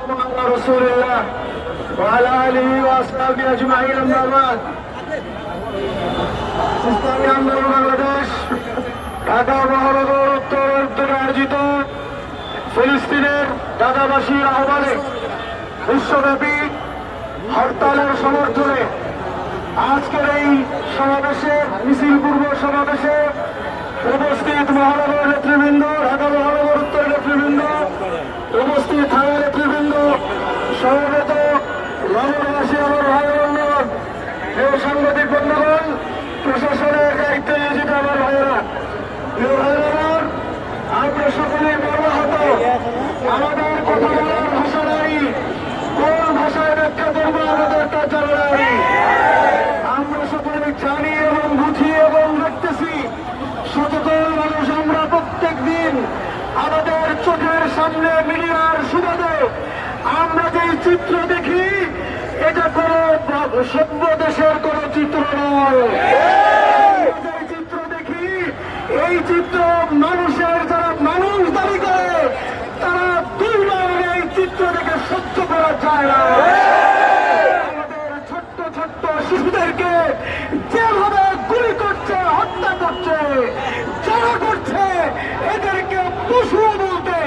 রাসূলিল্লাহ ওয়া আলা আলিহি ওয়া আসহাবিহি আজমাইন আম্মা বাদ। ইসলামী আন্দোলন বাংলাদেশ ঢাকা মহানগর উত্তর উদ্যোগে আয়োজিত ফিলিস্তিনের গাজাবাসীর আহ্বানে বিশ্বব্যাপী হরতালের সমর্থনে আজকের এই সমাবেশে মিছিল পূর্ব সমাবেশে উপস্থিত মহানগর নেতৃবৃন্দ, ঢাকা মহানগর উত্তর নেতৃবৃন্দ, উপস্থিত থানা নেতৃবৃন্দ, সমবেত নগরবাসী, আমার ভাই বন্ধুগণ, এই সাংবাদিক বন্ধুগণ, প্রশাসনের দায়িত্বে নিয়োজিত আমার ভাইয়েরা, আমরা সকলেই মর্মাহত। আমাদের কথা বলার ভাষা নাই, কোন ভাষায় ব্যাখ্যা করবো আমাদের তা জানা নাই। আমরা সকলে জানি এবং বুঝি এবং দেখতেছি, সচেতন মানুষ আমরা প্রত্যেক দিন আমাদের চোখের সামনে মিডিয়ার সুবাদে আমরা যে চিত্র দেখি, এটা কোন সভ্য দেশের কোন চিত্র নয়। যে চিত্র দেখি, এই চিত্র মানুষের যারা মানুষ দাবি করে তারা দুর্বার এই চিত্র দেখে সহ্য করা যায় না। আমাদের ছোট্ট ছোট্ট শিশুদেরকে যেভাবে গুলি করছে, হত্যা করছে, যারা করছে এদেরকে পশু বলতে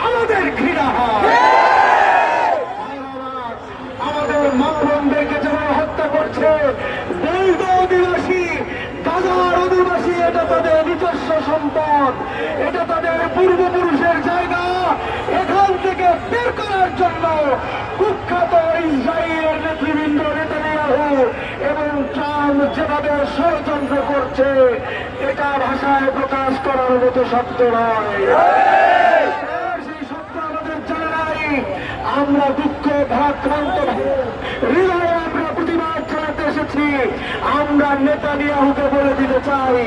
আমাদের ঘৃণা হয়। আমাদের মা বোনদেরকে যেমন হত্যা করছে, বৈধ অধিবাসী, গাজার অধিবাসী, এটা তাদের নিজস্ব সম্পদ, এটা তাদের পূর্বপুরুষের জায়গা। এখান থেকে বের করার জন্য কুখ্যাত ইসরায়েলের নেতৃবৃন্দ নেতানিয়াহু এবং ট্রাম্প যেভাবে ষড়যন্ত্র করছে, এটা ভাষায় প্রকাশ করার মতো শব্দ নয়। সেই শব্দ আমাদের জানা নাই। আমরা দুঃখ ভারাক্রান্ত হৃদয়ে আমরা প্রতিবাদ চালাতে এসেছি। আমরা নেতানিয়াহুকে বলে দিতে চাই,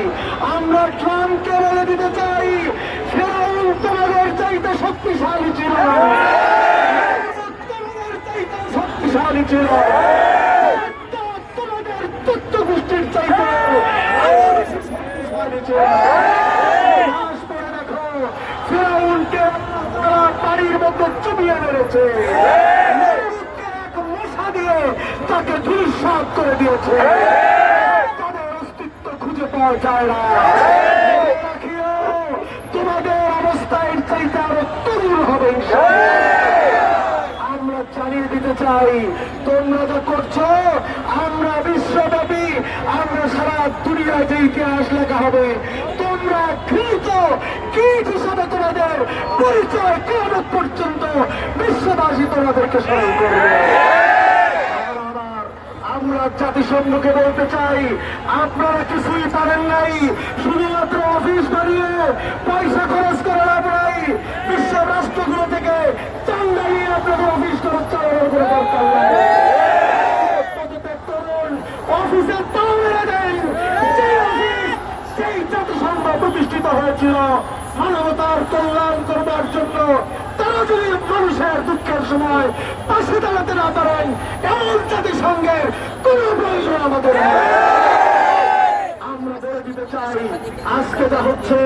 আমরা ট্রাম্পকে বলে দিতে চাই, ফিরআউন তোমাদের চাইতে শক্তিশালী ছিল, তোমাদের চাইতে শক্তিশালী ছিল, তোমাদের তথ্য গোষ্ঠীর চাইতে শক্তিশালী ছিল। দেখো, ফিরআউনকে বাড়ির মধ্যে চুপিয়ে মেরেছে, মশা দিয়ে তাকে ধূলিসাৎ করে দিয়েছে, তাদের অস্তিত্ব খুঁজে পাওয়া যায় না। তোমাদের অবস্থায় চাইতে আরো তরুণ হবে। আমরা জানিয়ে দিতে চাই, তোমরা যা করছো, আমরা বিশ্বব্যাপী, আমরা সারা দুনিয়ায় যে ইতিহাস লেখা হবে, তোমরা ঘৃণিত কীট হিসাবে তোমাদের পরিচয় কিয়ামত পর্যন্ত বিশ্ববাসী তোমাদেরকে স্মরণ করবে। আমরা জাতিসংঘকে বলতে চাই, আপনারা কিছুই পারেন নাই, শুধুমাত্র অফিস বানিয়ে পয়সা খরচ করে লাভ নাই। বিশ্বের রাষ্ট্রগুলো থেকে চান্দা নিয়ে আপনাদের অফিস খরচ চালানোর কোনো দরকার নাই। অফিসে তাও মেরে দেন, যে অফিস সেই জাতিসংঘ প্রতিষ্ঠিত হয়েছিল মানবতার কল্যাণ করবার জন্য। তারা যদি মানুষের দুঃখের সময় পাশে দাঁড়াতে না পারেন, এমন জাতিসংঘের কোন প্রয়োজন আমাদের নেই। আমরা বলে দিতে চাই, আজকে যা হচ্ছে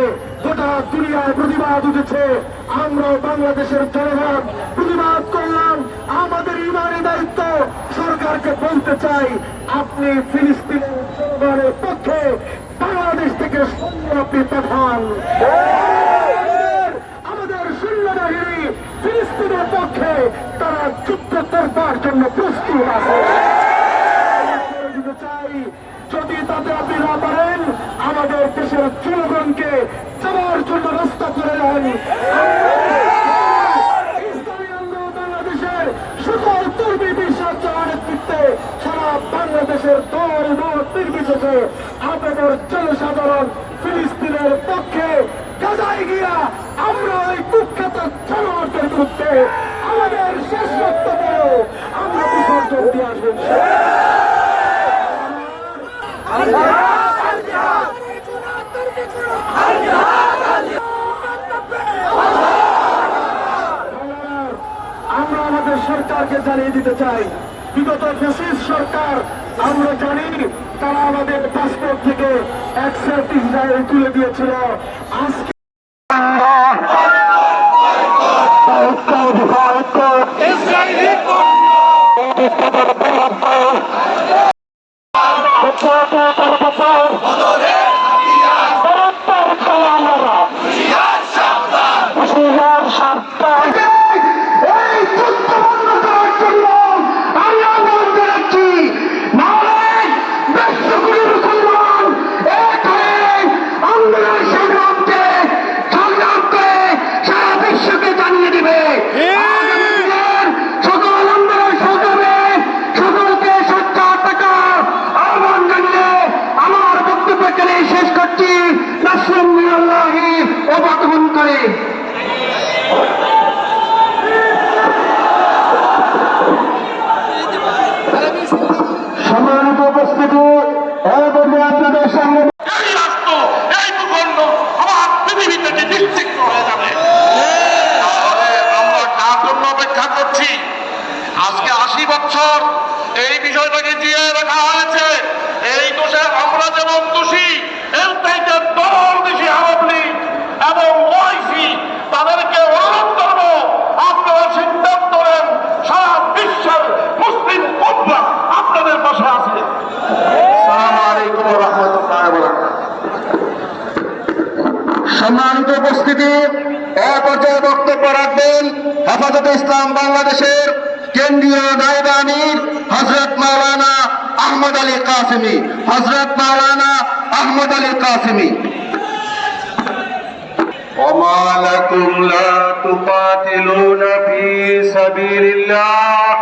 গোটা দুনিয়ায় প্রতিবাদ উঠেছে, আমরাও বাংলাদেশের জনগণ প্রতিবাদ করলাম। আমাদের ইমানি দায়িত্ব সরকারকে বলতে চাই, আপনি ফিলিস্তিনের জনগণের পক্ষে বাংলাদেশ থেকে সৈন্য আপনি পাঠান। আমাদের সৈন্যবাহিনী ফিলিস্তিনের পক্ষে তারা যুদ্ধ করবার জন্য প্রস্তুত আছে। চাই, যদি তাতে আপনি না পারেন, আমাদের দেশের জনগণকে যাওয়ার জন্য রাস্তা করে দেন। ইসলামী আন্দোলন বাংলাদেশের সকল কর্মী বিশ্বাস নেতৃত্বে সারা বাংলাদেশের দল মত নির্বিশেষে আপনাদের জনসাধারণ ফিলিস্তিনের পক্ষে গাজায় গিয়া আমরা ওই কুখ্যাত জানোয়ারদের বিরুদ্ধে আমাদের শেষ বক্তব্য আমরা বিসর্জন দিয়ে আসবেন। আমরা আমাদের সরকারকে জানিয়ে দিতে চাই, বিগত ফ্যাসিস্ট সরকার, আমরা জানি তারা আমাদের পাসপোর্ট থেকে অ্যাকসেপ্ট ইসরায়েল তুলে দিয়েছিল। আজকে এই যুদ্ধ বন্ধ করার জন্য আমি আহ্বান জানাচ্ছি। নাহলে বিশ্বগুরু মুসলমান এক হয়ে আন্দোলন সংগ্রাম করে সারা বিশ্বকে জানিয়ে দিবে সকল আন্দোলন সংগ্রামে সকলকে সোচ্চার থাকার আহ্বান জানিয়ে আমার বক্তব্য এখানে শেষ করছি। নাসরুম মিনাল্লাহি ওয়া ফাতহুন করে সম্মানিত উপস্থিতি এই পর্যায়ে আপনাদের সামনে এই রাষ্ট্র এই ভূখণ্ড আমার পৃথিবী থেকে নিশ্চিত হয়ে যাবে। তাহলে আমরা কার জন্য অপেক্ষা করছি? আজকে 80 বছর এই বিষয়টাকে জিয়ে রাখা হয়েছে। এই দোষে আমরা যেমন দোষী, এর চাইতে দল বেশি আওয়ামী লীগ এবং ওআইসি তাদেরকে অনুরোধ করব, আপনারা সিদ্ধান্ত নেন। সারা বিশ্বের মুসলিম উম্মাহ আপনাদের পাশে আছে। আসসালামু আলাইকুম ওয়া রাহমাতুল্লাহি ওয়া বারাকাতুহু। সম্মানিত উপস্থিতি, এ পর্যায়ে বক্তব্য রাখবেন হেফাজতে ইসলাম বাংলাদেশের কেন্দ্রীয় নায়েব আমির হযরত মাওলানা আহমদ আলী কাসেমী। হযরত মাওলানা আহমদ আলী কাসেমী। وما لكم لا تقاتلون في سبيل الله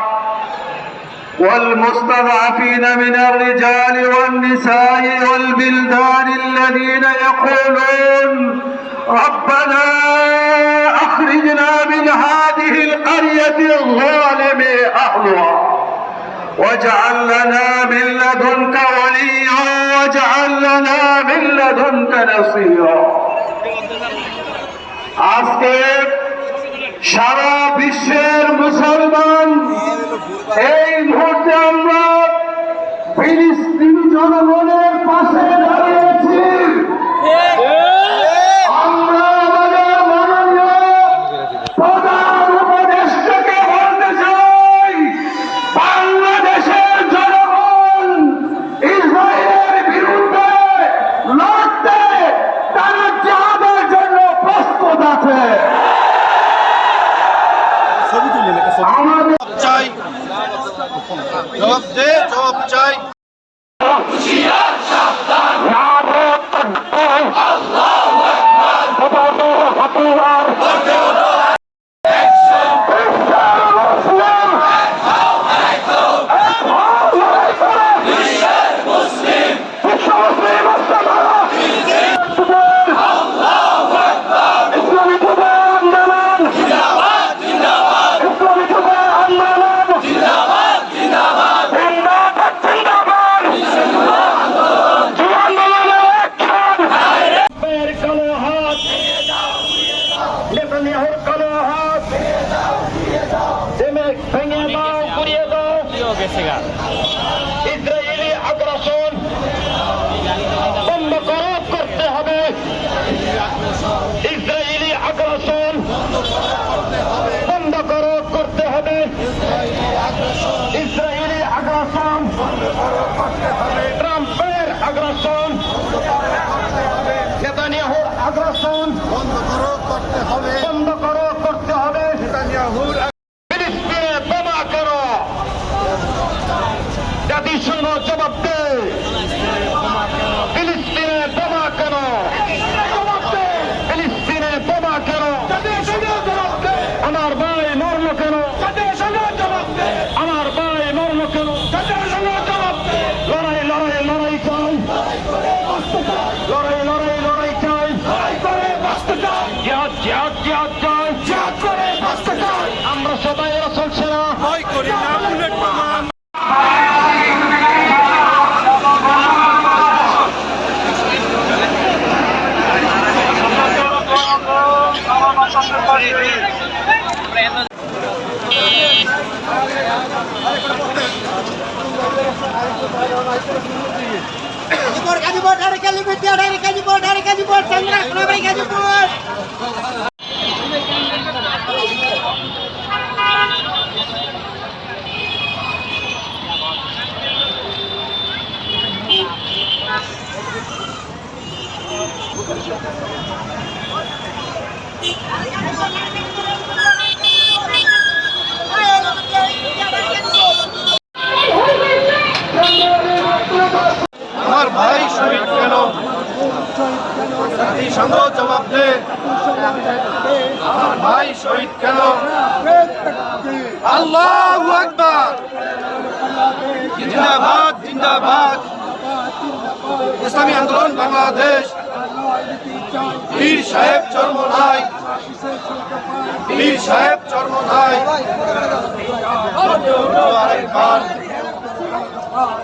والمستضعفين من الرجال والنساء والبلدان الذين يقولون ربنا أخرجنا من هذه القرية الظالم أهلها واجعل لنا من لدنك وليا واجعل لنا من لدنك نصيرا। আজকে সারা বিশ্বের মুসলমান এই মুহূর্তে আমরা ফিলিস্তিনি জনগণের পাশে দাঁড়িয়েছি। আমরা আমাদের মাননীয় প্রধান উপদেষ্টাকে বলতে চাই, বাংলাদেশের জনগণ ইসরায়েলের বিরুদ্ধে লড়তে তারা জিহাদের জন্য প্রস্তুত আছে। আমাদের চাই জবাব দে, জবাব চাই। ইসরায়েলি আগ্রাসন বন্ধ করতে হবে। ইসরায়েলি আগ্রাসন বন্ধ করতে হবে। ইসরায়েলি আগ্রাসন, ট্রাম্পের আগ্রাসন, নেতানিয়াহুর আগ্রাসন বন্ধ করতে হবে। ফিলিস্তিনে বোমা কেন? জাতিসংঘ জবাব দে। ফিলিস্তিনে বোমা কেন? ফিলিস্তিনে বোমা কেন? আমার ভাই মরল কেন? আমার ভাই মরল কেন? লড়াই লড়াই লড়াই চাই, লড়াই লড়াই লড়াই চাই, জিহাদ জিহাদ জিহাদ চাই। আমরা সবাই রাসূল সেনা করি না, বুলেট প্রমাণ Gajibo, dari Gajibo, Chandra, Surabaya, Gajibo. জাতিসংঘ জবাব দে আমার ভাই শহীদ কেন আল্লাহু আকবার জিন্দাবাদ জিন্দাবাদ ইসলামী আন্দোলন বাংলাদেশ বীর সাহেব চরমনাই বীর সাহেব চরমনাই আরেকবার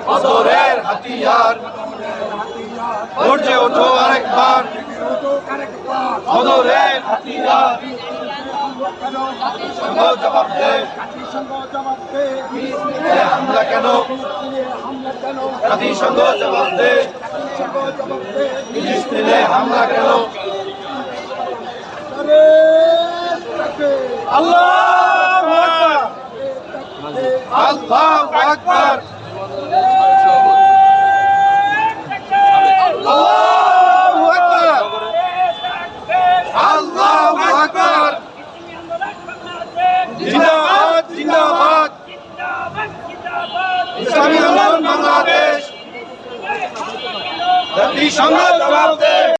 বদরের হাতিয়ার গর্জে ওঠো আরেকবার বদরের হাতিয়ার জবাব দে হামলা কেন জাতিসংঘ জবাব দে ফিলিস্তিনে হামলা কেন আল্লাহু আকবার আল্লাহু আকবার আল্লাহু আকবার জিন্দাবাদ জিন্দাবাদ ইসলামী আন্দোলন বাংলাদেশ জাতিসংঘ জবাব দে